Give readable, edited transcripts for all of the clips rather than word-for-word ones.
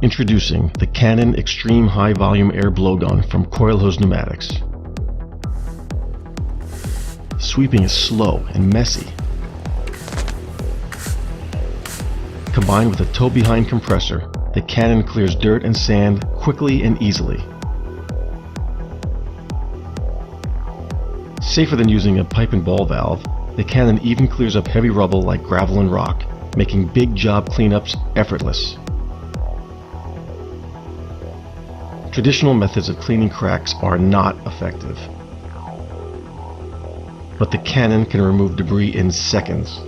Introducing the Canon Extreme High Volume Air Blowgun from Coilhose Pneumatics. Sweeping is slow and messy. Combined with a toe-behind compressor, the Canon clears dirt and sand quickly and easily. Safer than using a pipe and ball valve, the Canon even clears up heavy rubble like gravel and rock, making big job cleanups effortless. Traditional methods of cleaning cracks are not effective, but the Canon can remove debris in seconds.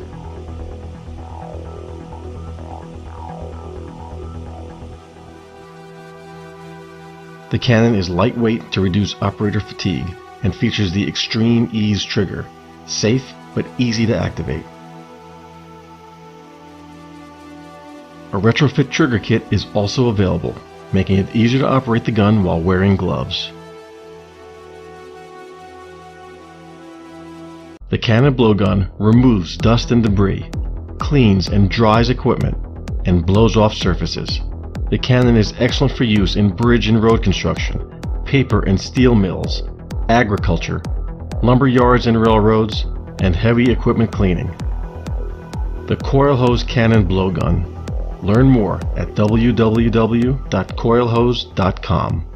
The Canon is lightweight to reduce operator fatigue and features the Extreme Ease trigger, safe but easy to activate. A retrofit trigger kit is also available, making it easier to operate the gun while wearing gloves. The Canon blowgun removes dust and debris, cleans and dries equipment, and blows off surfaces. The Canon is excellent for use in bridge and road construction, paper and steel mills, agriculture, lumber yards and railroads, and heavy equipment cleaning. The Coilhose Canon blowgun. Learn more at www.coilhose.com.